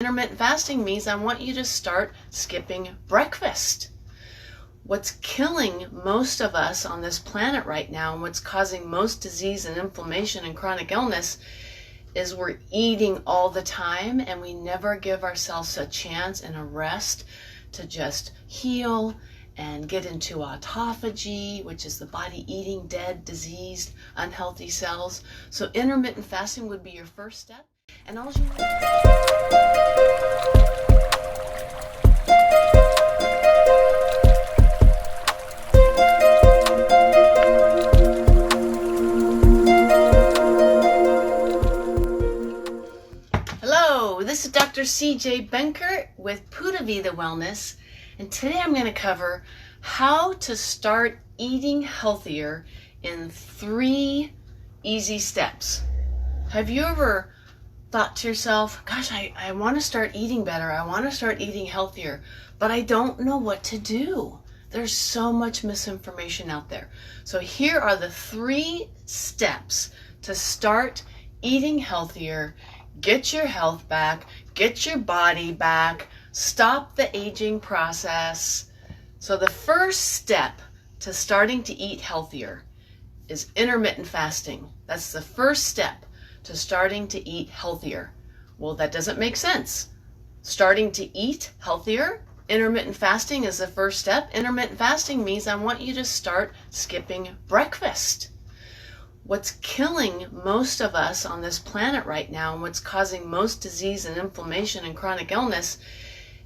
Intermittent fasting means I want you to start skipping breakfast. What's killing most of us on this planet right now and what's causing most disease and inflammation and chronic illness is we're eating all the time and we never give ourselves a chance and a rest to just heal and get into autophagy, which is the body eating dead, diseased, unhealthy cells. So intermittent fasting would be your first step. And all you need. Hello, this is Dr. CJ Benkert with Pura Vida Wellness, and today I'm going to cover how to start eating healthier in 3 easy steps. Have you ever thought to yourself, gosh, I want to start eating better, I want to start eating healthier, but I don't know what to do? There's so much misinformation out there. So here are the 3 steps to start eating healthier, get your health back, get your body back, stop the aging process. So the first step to starting to eat healthier is intermittent fasting. That's the first step to starting to eat healthier. Well, that doesn't make sense. Starting to eat healthier, intermittent fasting is the first step. Intermittent fasting means I want you to start skipping breakfast. What's killing most of us on this planet right now and what's causing most disease and inflammation and chronic illness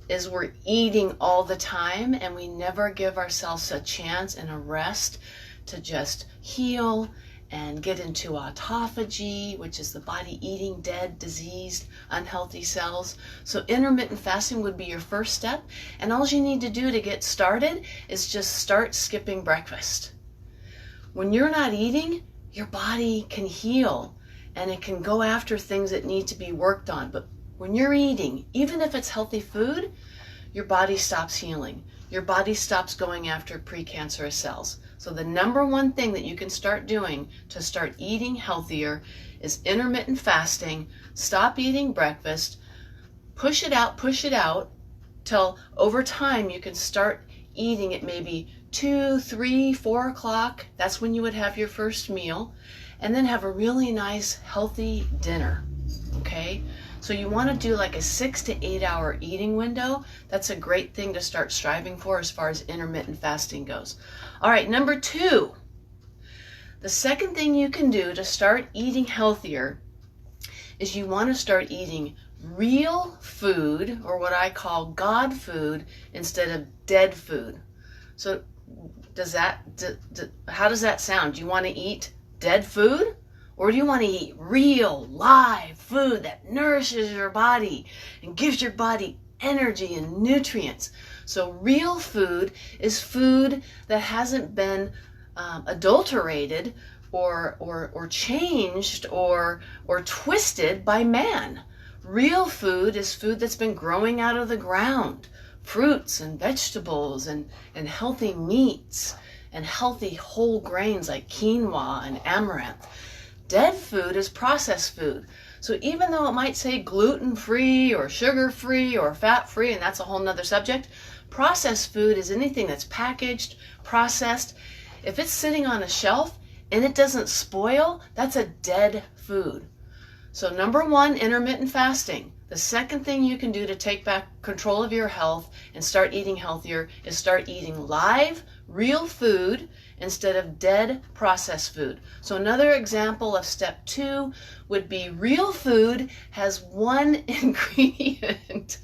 is we're eating all the time and we never give ourselves a chance and a rest to just heal and get into autophagy, which is the body eating dead, diseased, unhealthy cells. So intermittent fasting would be your first step, and all you need to do to get started is just start skipping breakfast. When you're not eating, your body can heal and it can go after things that need to be worked on. But when you're eating, even if it's healthy food, your body stops healing. Your body stops going after precancerous cells. So the number one thing that you can start doing to start eating healthier is intermittent fasting. Stop eating breakfast, push it out till over time you can start eating at maybe 2, 3, 4 o'clock. That's when you would have your first meal, and then have a really nice healthy dinner. Okay? So you want to do like a 6 to 8 hour eating window. That's a great thing to start striving for as far as intermittent fasting goes. All right, number 2. The second thing you can do to start eating healthier is you want to start eating real food, or what I call God food, instead of dead food. So how does that sound? Do you want to eat dead food? Or do you want to eat real, live food that nourishes your body and gives your body energy and nutrients? So real food is food that hasn't been adulterated or changed or twisted by man. Real food is food that's been growing out of the ground. Fruits and vegetables and healthy meats and healthy whole grains like quinoa and amaranth. Dead food is processed food. So even though it might say gluten-free or sugar-free or fat-free, and that's a whole nother subject, processed food is anything that's packaged, processed. If it's sitting on a shelf and it doesn't spoil, that's a dead food. So number 1, intermittent fasting. The second thing you can do to take back control of your health and start eating healthier is start eating live, real food instead of dead processed food. So another example of step 2 would be real food has 1 ingredient.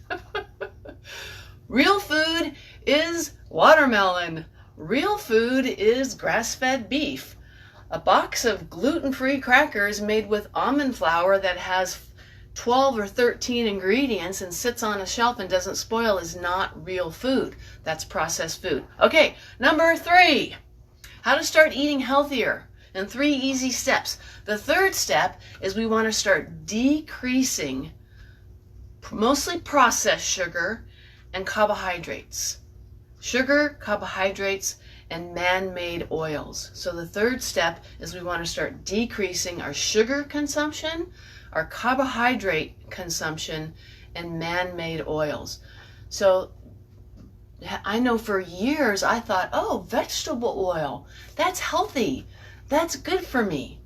Real food is watermelon. Real food is grass-fed beef. A box of gluten-free crackers made with almond flour that has 12 or 13 ingredients and sits on a shelf and doesn't spoil is not real food. That's processed food. Okay, number 3. How to start eating healthier in 3 easy steps. The third step is we want to start decreasing mostly processed sugar and carbohydrates. Sugar, carbohydrates, and man-made oils. So the third step is we want to start decreasing our sugar consumption, our carbohydrate consumption, and man-made oils. So I know for years I thought, oh, vegetable oil, that's healthy. That's good for me.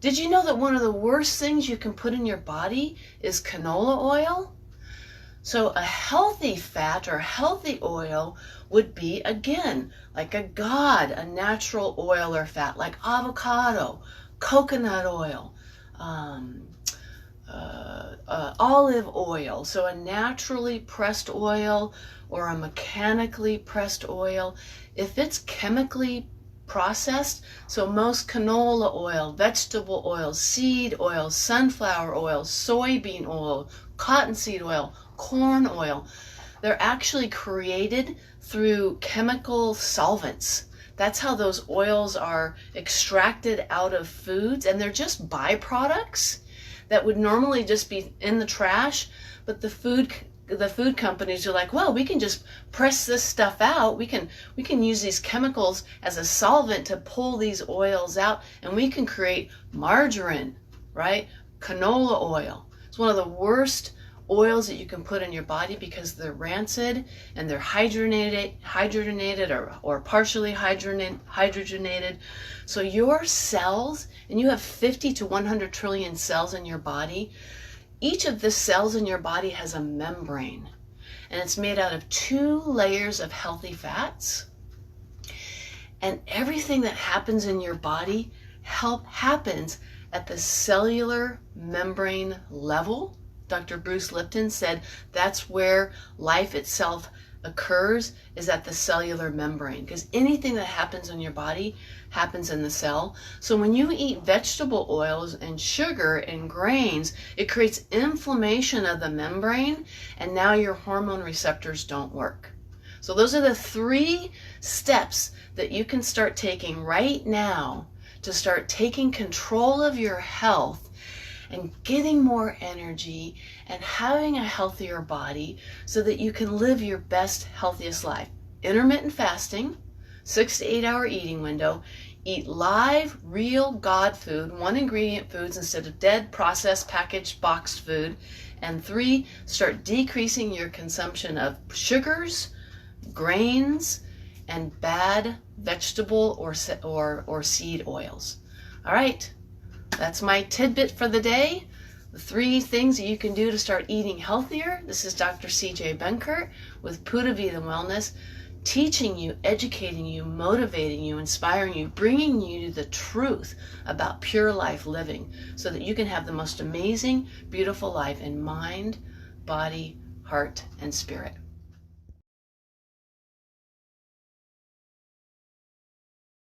Did you know that one of the worst things you can put in your body is canola oil? So a healthy fat or healthy oil would be, again, like a natural oil or fat, like avocado, coconut oil, olive oil. So a naturally pressed oil or a mechanically pressed oil. If it's chemically processed, so most canola oil, vegetable oil, seed oil, sunflower oil, soybean oil, cottonseed oil, corn oil, they're actually created through chemical solvents. That's how those oils are extracted out of foods, and they're just byproducts that would normally just be in the trash, but the food companies are like, well, we can just press this stuff out. We can use these chemicals as a solvent to pull these oils out, and we can create margarine, right? Canola oil. It's one of the worst oils that you can put in your body because they're rancid and they're hydrogenated or partially hydrogenated. So your cells, and you have 50 to 100 trillion cells in your body, each of the cells in your body has a membrane, and it's made out of 2 layers of healthy fats. And everything that happens in your body happens at the cellular membrane level. Dr. Bruce Lipton said that's where life itself occurs, is at the cellular membrane, because anything that happens in your body happens in the cell. So when you eat vegetable oils and sugar and grains, it creates inflammation of the membrane, and now your hormone receptors don't work. So those are the 3 steps that you can start taking right now to start taking control of your health and getting more energy and having a healthier body so that you can live your best, healthiest life. Intermittent fasting, 6 to 8 hour eating window, eat live, real God food, 1 ingredient foods instead of dead, processed, packaged, boxed food. And 3, start decreasing your consumption of sugars, grains, and bad vegetable or seed oils. All right. That's my tidbit for the day. The 3 things that you can do to start eating healthier. This is Dr. CJ Benkert with Pura Vida Wellness, teaching you, educating you, motivating you, inspiring you, bringing you the truth about pure life living so that you can have the most amazing, beautiful life in mind, body, heart, and spirit.